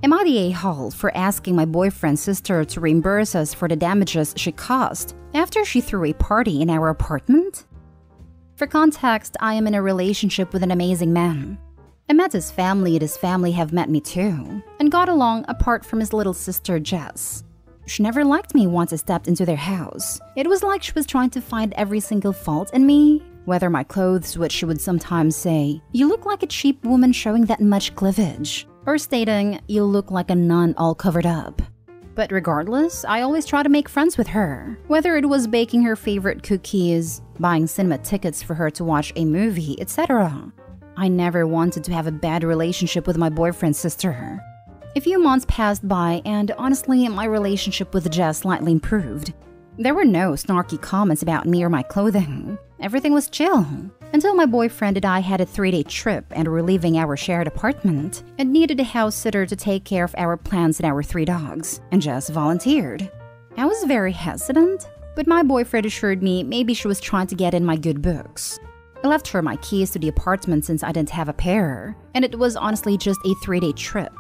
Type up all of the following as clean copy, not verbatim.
Am I the a-hole for asking my boyfriend's sister to reimburse us for the damages she caused after she threw a party in our apartment? For context, I am in a relationship with an amazing man. I met his family and his family have met me too, and got along apart from his little sister Jess. She never liked me once I stepped into their house. It was like she was trying to find every single fault in me, whether my clothes, which she would sometimes say, "You look like a cheap woman showing that much cleavage," or stating, "You look like a nun all covered up." But regardless, I always try to make friends with her, whether it was baking her favorite cookies, buying cinema tickets for her to watch a movie, etc. I never wanted to have a bad relationship with my boyfriend's sister. A few months passed by, and honestly, my relationship with Jess slightly improved. There were no snarky comments about me or my clothing. Everything was chill, until my boyfriend and I had a 3-day trip and were leaving our shared apartment and needed a house sitter to take care of our plants and our 3 dogs, and Jess volunteered. I was very hesitant, but my boyfriend assured me maybe she was trying to get in my good books. I left her my keys to the apartment since I didn't have a pair, and it was honestly just a 3-day trip.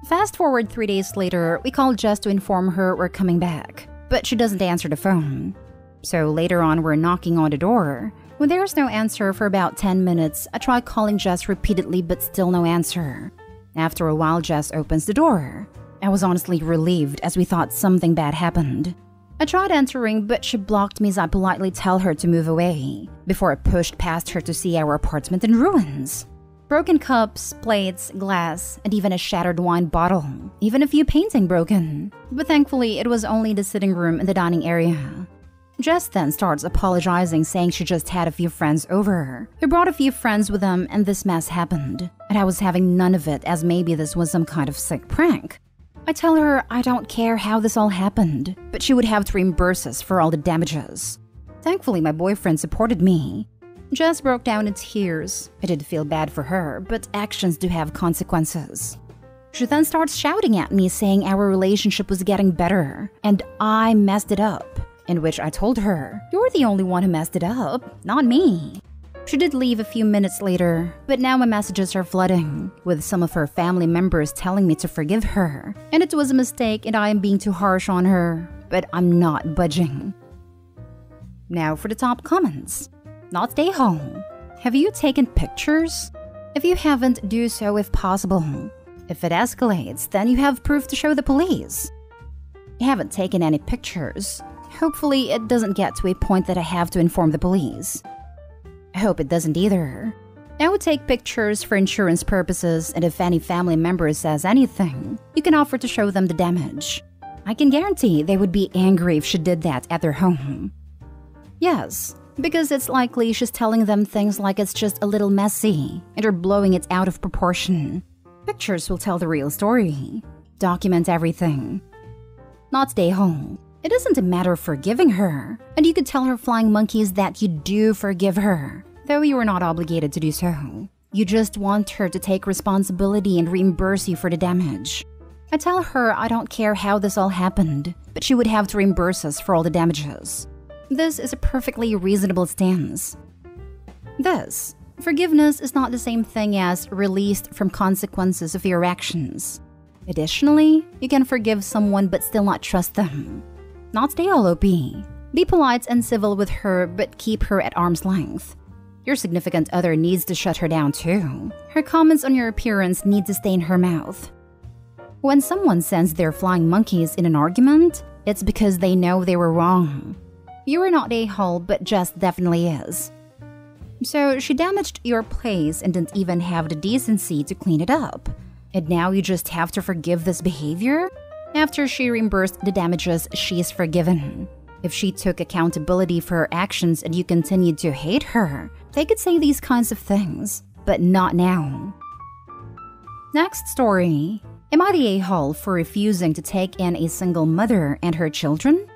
Fast forward 3 days later, we called Jess to inform her we're coming back, but she doesn't answer the phone. So later on, we're knocking on the door. When there's no answer for about 10 minutes, I try calling Jess repeatedly but still no answer. After a while, Jess opens the door. I was honestly relieved as we thought something bad happened. I tried answering, but she blocked me as I politely tell her to move away, before I pushed past her to see our apartment in ruins. Broken cups, plates, glass, and even a shattered wine bottle. Even a few painting broken. But thankfully, it was only the sitting room and the dining area. Jess then starts apologizing, saying she just had a few friends over. They brought a few friends with them and this mess happened. And I was having none of it, as maybe this was some kind of sick prank. I tell her I don't care how this all happened, but she would have to reimburse us for all the damages. Thankfully, my boyfriend supported me. Jess broke down in tears. I did feel bad for her, but actions do have consequences. She then starts shouting at me, saying our relationship was getting better, and I messed it up. In which I told her, "You're the only one who messed it up, not me." She did leave a few minutes later, but now my messages are flooding, with some of her family members telling me to forgive her, and it was a mistake and I am being too harsh on her, but I'm not budging. Now for the top comments. Not stay home. Have you taken pictures? If you haven't, do so if possible. If it escalates, then you have proof to show the police. I haven't taken any pictures. Hopefully, it doesn't get to a point that I have to inform the police. I hope it doesn't either. I would take pictures for insurance purposes, and if any family member says anything, you can offer to show them the damage. I can guarantee they would be angry if she did that at their home. Yes, because it's likely she's telling them things like it's just a little messy, and are blowing it out of proportion. Pictures will tell the real story. Document everything. Not stay home. It isn't a matter of forgiving her, and you could tell her flying monkeys that you do forgive her, though you are not obligated to do so. You just want her to take responsibility and reimburse you for the damage. I tell her I don't care how this all happened, but she would have to reimburse us for all the damages. This is a perfectly reasonable stance. Forgiveness is not the same thing as released from consequences of your actions. Additionally, you can forgive someone but still not trust them. Not stay all OP. Be polite and civil with her, but keep her at arm's length. Your significant other needs to shut her down too. Her comments on your appearance need to stay in her mouth. When someone sends their flying monkeys in an argument, it's because they know they were wrong. You are not a-hole, but Jess definitely is. So she damaged your place and didn't even have the decency to clean it up. And now you just have to forgive this behavior? After she reimbursed the damages, she is forgiven. If she took accountability for her actions and you continued to hate her, they could say these kinds of things, but not now. Next story. Am I the a-hole for refusing to take in a single mother and her children?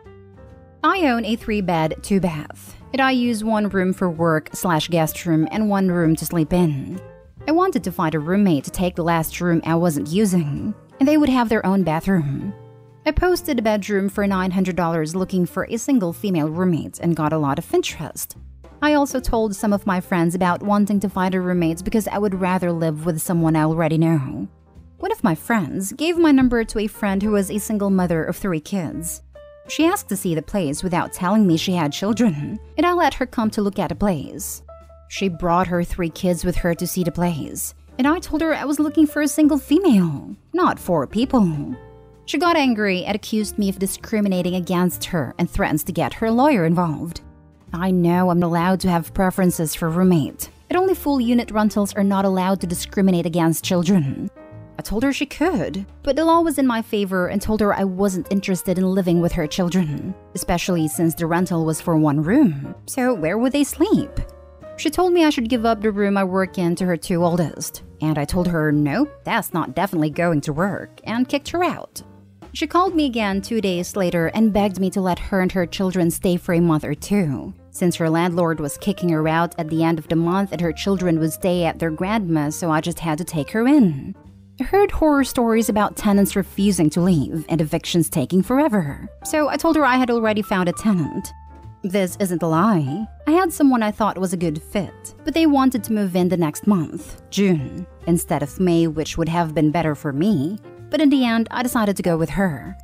I own a 3-bed, 2-bath, and I use one room for work/guest room and one room to sleep in. I wanted to find a roommate to take the last room I wasn't using, and they would have their own bathroom. I posted a bedroom for $900 looking for a single female roommate and got a lot of interest. I also told some of my friends about wanting to find a roommate because I would rather live with someone I already know. One of my friends gave my number to a friend who was a single mother of 3 kids. She asked to see the place without telling me she had children, and I let her come to look at the place. She brought her 3 kids with her to see the place, and I told her I was looking for a single female, not 4 people. She got angry and accused me of discriminating against her and threatens to get her lawyer involved. I know I'm not allowed to have preferences for roommate, and only full unit rentals are not allowed to discriminate against children. I told her she could, but the law was in my favor and told her I wasn't interested in living with her children, especially since the rental was for 1 room, so where would they sleep? She told me I should give up the room I work in to her 2 oldest, and I told her no, that's not definitely going to work, and kicked her out. She called me again 2 days later and begged me to let her and her children stay for a month or 2, since her landlord was kicking her out at the end of the month and her children would stay at their grandma's, so I just had to take her in. I heard horror stories about tenants refusing to leave and evictions taking forever, so I told her I had already found a tenant. This isn't a lie. I had someone I thought was a good fit, but they wanted to move in the next month, June, instead of May, which would have been better for me. But in the end, I decided to go with her.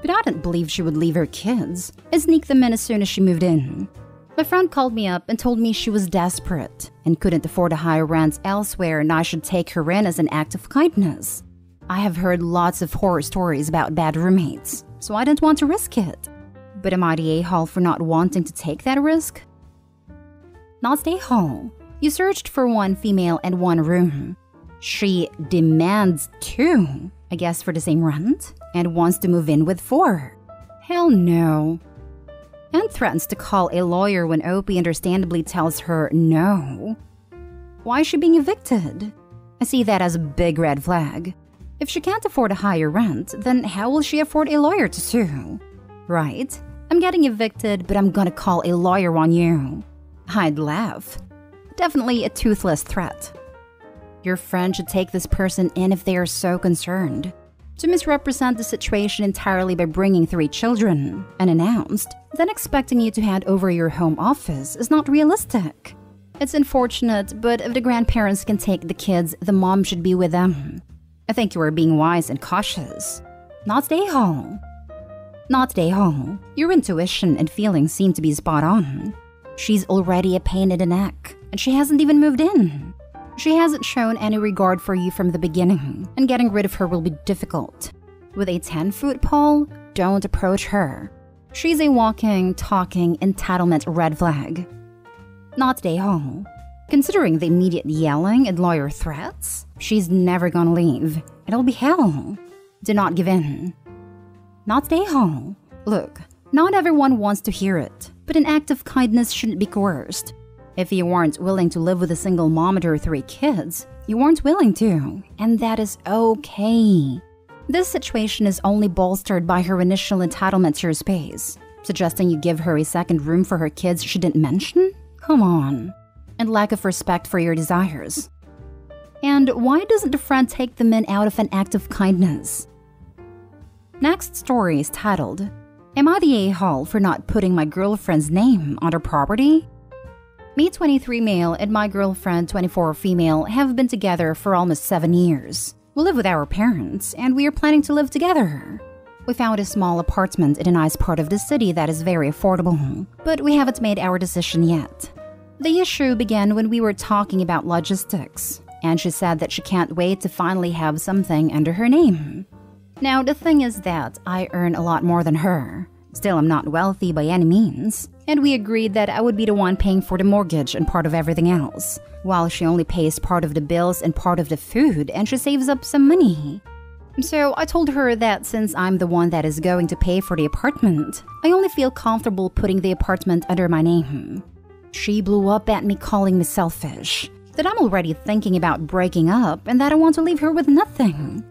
But I didn't believe she would leave her kids. I sneaked them in as soon as she moved in. My friend called me up and told me she was desperate and couldn't afford a higher rent elsewhere and I should take her in as an act of kindness. I have heard lots of horror stories about bad roommates, so I didn't want to risk it. But am I the a-hole for not wanting to take that risk? Not the a-hole. You searched for 1 female and 1 room. She demands 2, I guess for the same rent, and wants to move in with 4. Hell no. And threatens to call a lawyer when Opie understandably tells her no. Why is she being evicted? I see that as a big red flag. If she can't afford a higher rent, then how will she afford a lawyer to sue? Right? I'm getting evicted, but I'm gonna call a lawyer on you. I'd laugh. Definitely a toothless threat. Your friend should take this person in if they are so concerned. To misrepresent the situation entirely by bringing 3 children, unannounced, then expecting you to hand over your home office is not realistic. It's unfortunate, but if the grandparents can take the kids, the mom should be with them. I think you are being wise and cautious. Not stay home. Not stay home. Your intuition and feelings seem to be spot on. She's already a pain in the neck, and she hasn't even moved in. She hasn't shown any regard for you from the beginning, and getting rid of her will be difficult. With a 10-foot pole, don't approach her. She's a walking, talking, entitlement red flag. Not stay home. Considering the immediate yelling and lawyer threats, she's never gonna leave. It'll be hell. Do not give in. Not stay home. Look, not everyone wants to hear it, but an act of kindness shouldn't be coerced. If you weren't willing to live with a single mom and her 3 kids, you weren't willing to, and that is okay. This situation is only bolstered by her initial entitlement to your space, suggesting you give her a second room for her kids she didn't mention? Come on. And lack of respect for your desires. And why doesn't the friend take them in out of an act of kindness? Next story is titled, Am I the a-hole for not putting my girlfriend's name on her property? Me 23 male and my girlfriend 24 female have been together for almost 7 years. We live with our parents and we are planning to live together. We found a small apartment in a nice part of the city that is very affordable, but we haven't made our decision yet. The issue began when we were talking about logistics, and she said that she can't wait to finally have something under her name. Now the thing is that I earn a lot more than her. Still, I'm not wealthy by any means, and we agreed that I would be the one paying for the mortgage and part of everything else, while she only pays part of the bills and part of the food, and she saves up some money. So I told her that since I'm the one that is going to pay for the apartment, I only feel comfortable putting the apartment under my name. She blew up at me calling me selfish, that I'm already thinking about breaking up and that I want to leave her with nothing.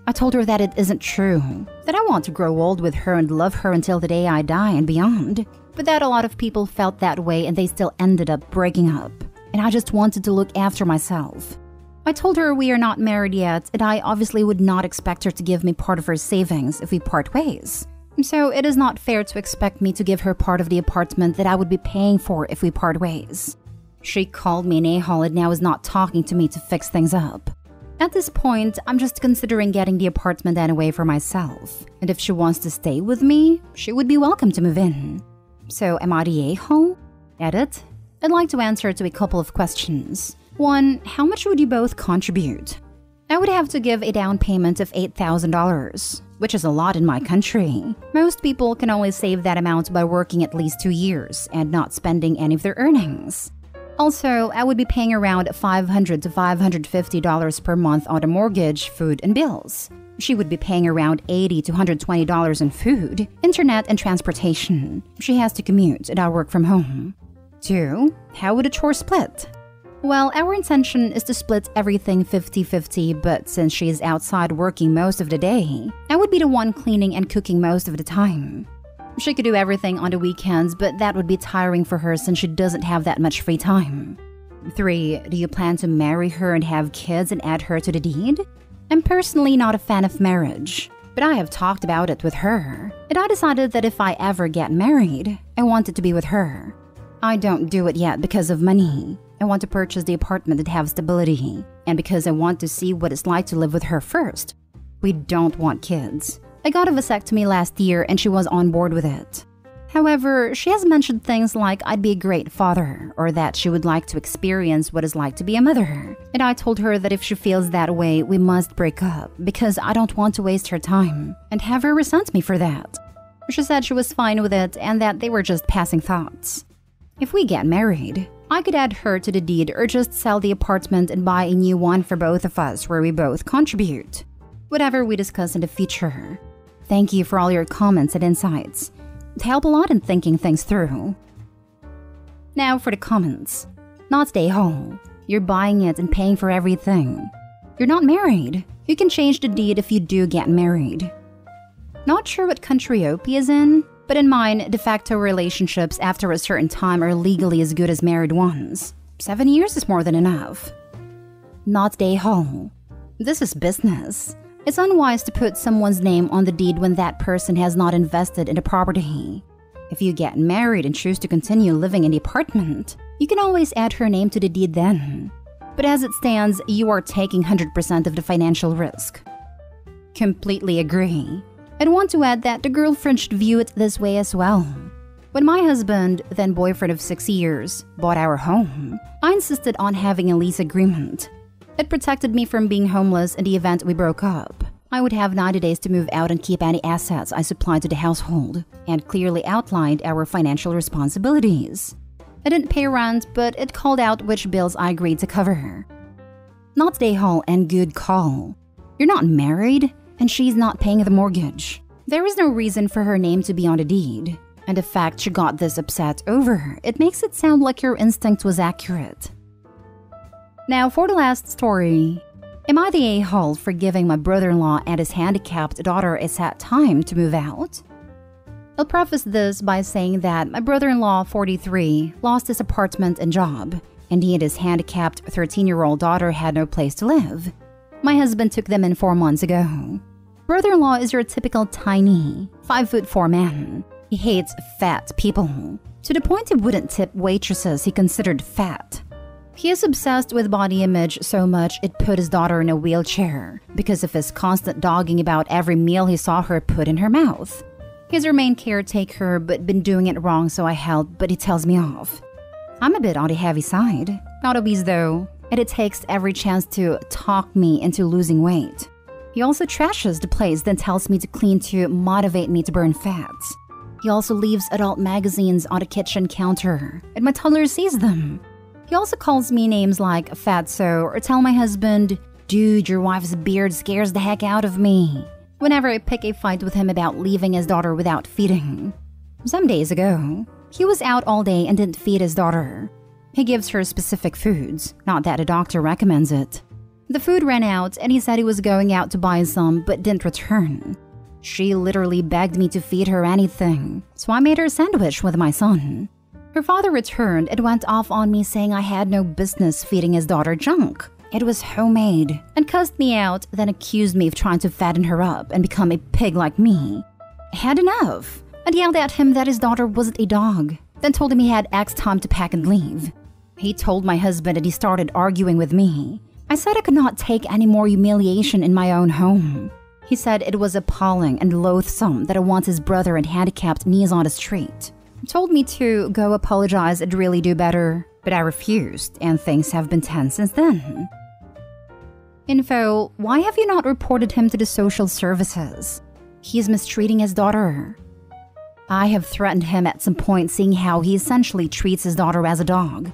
I told her that it isn't true, that I want to grow old with her and love her until the day I die and beyond, but that a lot of people felt that way and they still ended up breaking up, and I just wanted to look after myself. I told her we are not married yet and I obviously would not expect her to give me part of her savings if we part ways. So it is not fair to expect me to give her part of the apartment that I would be paying for if we part ways. She called me an a-hole and now is not talking to me to fix things up. At this point, I'm just considering getting the apartment anyway for myself. And if she wants to stay with me, she would be welcome to move in. So am I the a-hole? Edit. I'd like to answer to a couple of questions. 1. How much would you both contribute? I would have to give a down payment of $8,000, which is a lot in my country. Most people can only save that amount by working at least 2 years and not spending any of their earnings. Also, I would be paying around $500 to $550 per month on a mortgage, food, and bills. She would be paying around $80 to $120 in food, internet, and transportation. She has to commute and I work from home. 2. How would a chore split? Well, our intention is to split everything 50-50, but since she is outside working most of the day, I would be the one cleaning and cooking most of the time. She could do everything on the weekends, but that would be tiring for her since she doesn't have that much free time. 3. Do you plan to marry her and have kids and add her to the deed? I'm personally not a fan of marriage, but I have talked about it with her, and I decided that if I ever get married, I want it to be with her. I don't do it yet because of money. I want to purchase the apartment and have stability, and because I want to see what it's like to live with her first. We don't want kids. I got a vasectomy last year and she was on board with it. However, she has mentioned things like I'd be a great father or that she would like to experience what it's like to be a mother. And I told her that if she feels that way, we must break up because I don't want to waste her time and have her resent me for that. She said she was fine with it and that they were just passing thoughts. If we get married, I could add her to the deed or just sell the apartment and buy a new one for both of us where we both contribute. Whatever we discuss in the future. Thank you for all your comments and insights. It helped a lot in thinking things through. Now for the comments. Not stay home. You're buying it and paying for everything. You're not married. You can change the deed if you do get married. Not sure what country OP is in, but in mine, de facto relationships after a certain time are legally as good as married ones. 7 years is more than enough. Not stay home. This is business. It's unwise to put someone's name on the deed when that person has not invested in the property. If you get married and choose to continue living in the apartment, you can always add her name to the deed then. But as it stands, you are taking 100% of the financial risk. Completely agree. I'd want to add that the girlfriend should view it this way as well. When my husband, then boyfriend of 6 years, bought our home, I insisted on having a lease agreement. It protected me from being homeless in the event we broke up. I would have 90 days to move out and keep any assets I supplied to the household, and clearly outlined our financial responsibilities. I didn't pay rent, but it called out which bills I agreed to cover. Not stay home and good call. You're not married, and she's not paying the mortgage. There is no reason for her name to be on the deed, and the fact she got this upset over, it makes it sound like your instinct was accurate. Now for the last story. Am I the a-hole for giving my brother-in-law and his handicapped daughter a sad time to move out? I'll preface this by saying that my brother-in-law, 43, lost his apartment and job, and he and his handicapped 13-year-old daughter had no place to live. My husband took them in 4 months ago. Brother-in-law is your typical tiny, 5'4" man. He hates fat people, to the point he wouldn't tip waitresses he considered fat. He is obsessed with body image so much it put his daughter in a wheelchair because of his constant dogging about every meal he saw her put in her mouth. He's her main caretaker but been doing it wrong, so I help, but he tells me off. I'm a bit on the heavy side. Not obese though, and it takes every chance to talk me into losing weight. He also trashes the place, then tells me to clean to motivate me to burn fats. He also leaves adult magazines on the kitchen counter, and my toddler sees them. He also calls me names like fatso or tell my husband, "Dude, your wife's beard scares the heck out of me," whenever I pick a fight with him about leaving his daughter without feeding. Some days ago, he was out all day and didn't feed his daughter. He gives her specific foods, not that a doctor recommends it. The food ran out and he said he was going out to buy some but didn't return. She literally begged me to feed her anything, so I made her a sandwich with my son. Her father returned and went off on me saying I had no business feeding his daughter junk. It was homemade, and cussed me out, then accused me of trying to fatten her up and become a pig like me. I had enough, and yelled at him that his daughter wasn't a dog, then told him he had X time to pack and leave. He told my husband and he started arguing with me. I said I could not take any more humiliation in my own home. He said it was appalling and loathsome that I want his brother and handicapped knees on the street. He told me to go apologize and really do better, but I refused, and things have been tense since then. Info: why have you not reported him to the social services? He is mistreating his daughter. I have threatened him at some point, seeing how he essentially treats his daughter as a dog.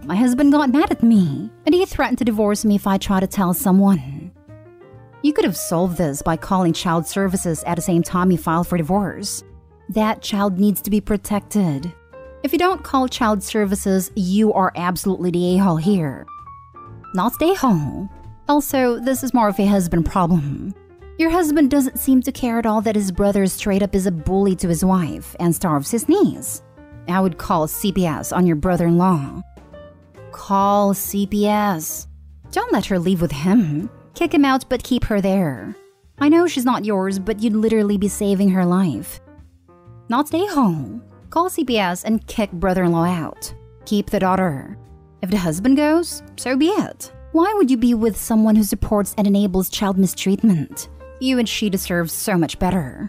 My husband got mad at me, and he threatened to divorce me if I try to tell someone. You could have solved this by calling child services at the same time you file for divorce. That child needs to be protected. If you don't call child services, you are absolutely the a-hole here. Not the a-hole. Also, this is more of a husband problem. Your husband doesn't seem to care at all that his brother straight up is a bully to his wife and starves his niece. I would call CPS on your brother-in-law. Call CPS. Don't let her leave with him. Kick him out, but keep her there. I know she's not yours, but you'd literally be saving her life. Not stay home. Call CPS and kick brother-in-law out. Keep the daughter. If the husband goes, so be it. Why would you be with someone who supports and enables child mistreatment? You and she deserve so much better.